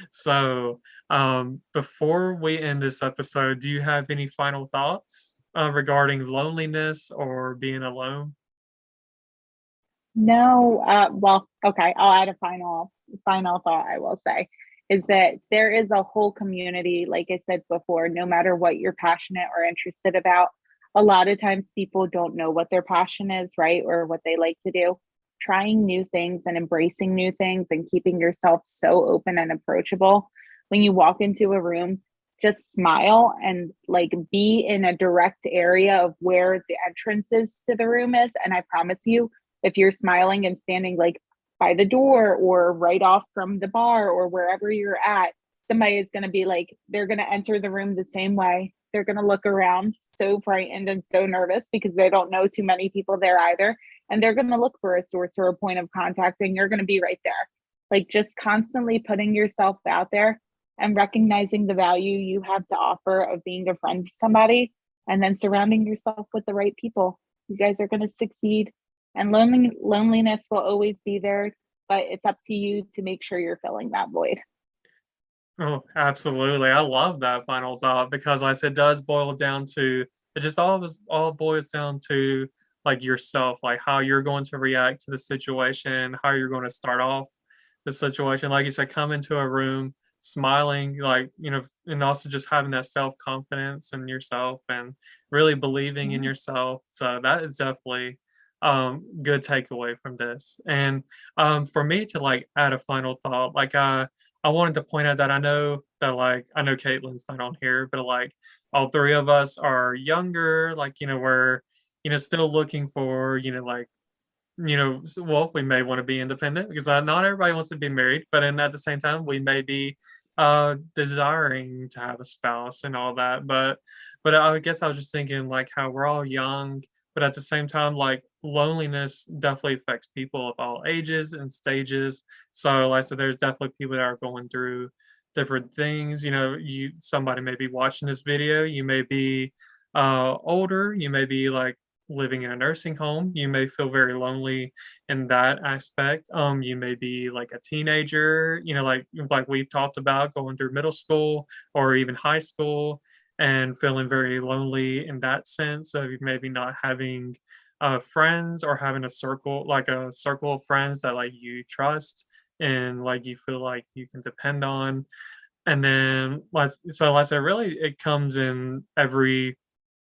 So, before we end this episode, do you have any final thoughts regarding loneliness or being alone? No, well, okay, I'll add a final thought I will say is that there is a whole community, like I said before, no matter what you're passionate or interested about. A lot of times people don't know what their passion is, right? Or what they like to do. Trying new things and embracing new things and keeping yourself so open and approachable. When you walk into a room, just smile and like be in a direct area of where the entrances to the room is. And I promise you, if you're smiling and standing like by the door or right off from the bar or wherever you're at, somebody is going to be like, they're going to enter the room the same way. They're going to look around so frightened and so nervous because they don't know too many people there either. And they're going to look for a source or a point of contact, and you're going to be right there. Like just constantly putting yourself out there and recognizing the value you have to offer of being a friend to somebody and then surrounding yourself with the right people. You guys are going to succeed, and loneliness will always be there, but it's up to you to make sure you're filling that void. Oh, absolutely. I love that final thought because like I said, it does boil down to it just all boils down to like yourself, like how you're going to react to the situation, how you're going to start off the situation. Like you said, come into a room smiling, like, and also just having that self-confidence in yourself and really believing in Yeah. yourself. So that is definitely good takeaway from this. And for me to like add a final thought, like I wanted to point out that I know Caitlin's not on here, but like all three of us are younger, like we're still looking for like well, we may want to be independent because not everybody wants to be married, but then at the same time, we may be desiring to have a spouse and all that. But I guess I was just thinking like how we're all young, but at the same time, like loneliness definitely affects people of all ages and stages. So like I said, there's definitely people that are going through different things. Somebody may be watching this video, you may be older, you may be like living in a nursing home, you may feel very lonely in that aspect. You may be like a teenager, like we've talked about, going through middle school or even high school and feeling very lonely in that sense of maybe not having friends or having a circle of friends that like you trust and like you feel like you can depend on. And then like I said, really it comes in every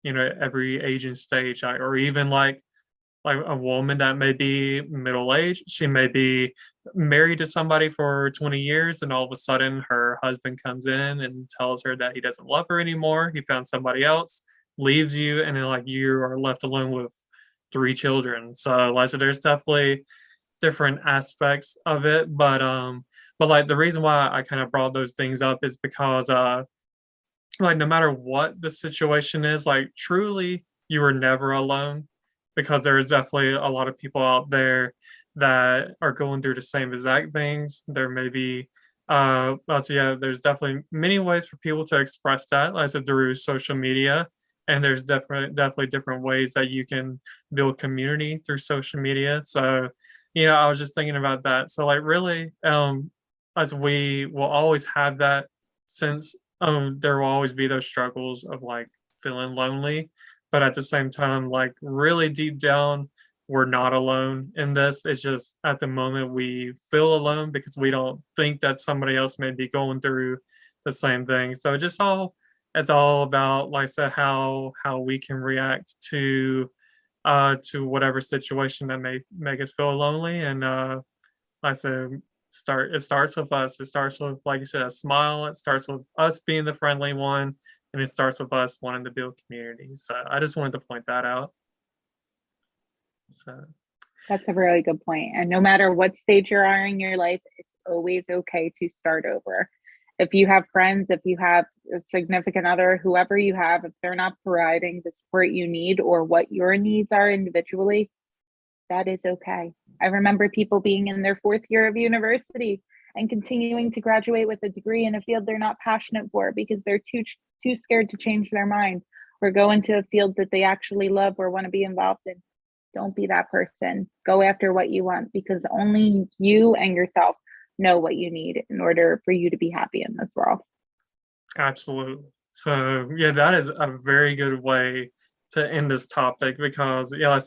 age and stage, or even like a woman that may be middle aged, she may be married to somebody for 20 years, and all of a sudden her husband comes in and tells her that he doesn't love her anymore, he found somebody else, leaves you, and then like you are left alone with three children. So like I said, there's definitely different aspects of it, but like the reason why I kind of brought those things up is because like no matter what the situation is, like truly you are never alone because there's definitely a lot of people out there that are going through the same exact things. There may be so yeah, there's definitely many ways for people to express that, like I said, through social media. And there's definitely different ways that you can build community through social media. So, I was just thinking about that. So like really, as we will always have that sense, there will always be those struggles of like feeling lonely, but at the same time, like really deep down, we're not alone in this. It's just at the moment we feel alone because we don't think that somebody else may be going through the same thing. So it's all about, like I said, how we can react to whatever situation that may make us feel lonely. And like I said, it starts with us. It starts with, like you said, a smile. It starts with us being the friendly one, and it starts with us wanting to build community. So I just wanted to point that out. So That's a really good point. And no matter what stage you are in your life, it's always okay to start over. If you have friends, if you have a significant other, whoever you have, if they're not providing the support you need or what your needs are individually, that is okay. I remember people being in their fourth year of university and continuing to graduate with a degree in a field they're not passionate for because they're too scared to change their mind or go into a field that they actually love or want to be involved in. Don't be that person. Go after what you want because only you and yourself know what you need in order for you to be happy in this world. Absolutely. So yeah, that is a very good way to end this topic because yeah, like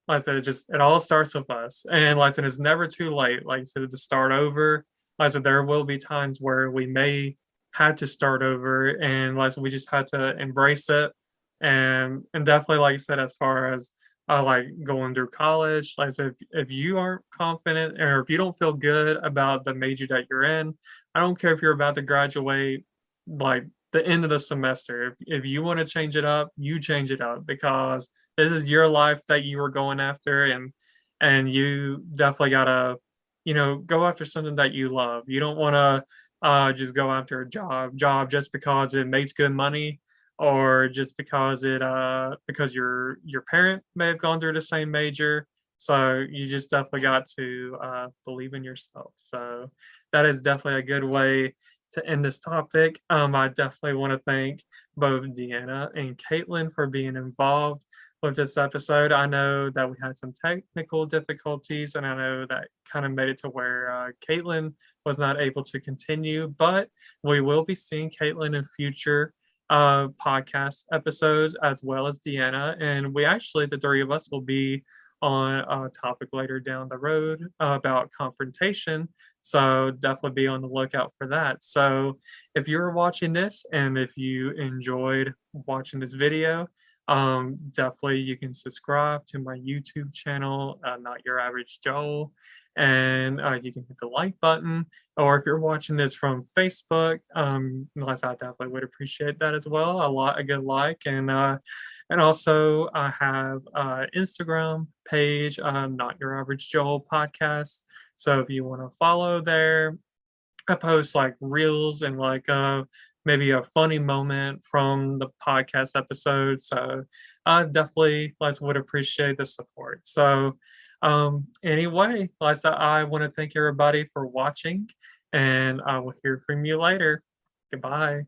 I said, it all starts with us. And like I said, it's never too late, like I said, to start over. Like I said, there will be times where we may have to start over and like I said, we just had to embrace it. And definitely like I said, as far as like going through college, like I said, if you aren't confident or if you don't feel good about the major that you're in, I don't care if you're about to graduate like the end of the semester. If you want to change it up, you change it up because this is your life that you were going after, and you definitely gotta, go after something that you love. You don't want to just go after a job just because it makes good money, or just because because your parent may have gone through the same major. So you just definitely got to believe in yourself. So that is definitely a good way to end this topic. I definitely want to thank both Deanna and Caitlin for being involved with this episode. I know that we had some technical difficulties, and I know that kind of made it to where Caitlin was not able to continue, but we will be seeing Caitlin in future podcast episodes as well as Deanna. And we actually, the three of us, will be on a topic later down the road about confrontation. So definitely be on the lookout for that. So if you're watching this and if you enjoyed watching this video, definitely you can subscribe to my YouTube channel, Not Your Average Joel, and you can hit the like button. Or if you're watching this from Facebook, unless I definitely would appreciate that as well. A good like, and also I have Instagram page, Not Your Average Joel podcast. So if you want to follow there, I post like reels and like maybe a funny moment from the podcast episode. So I definitely like would appreciate the support. So anyway, like I want to thank everybody for watching, and I will hear from you later. Goodbye.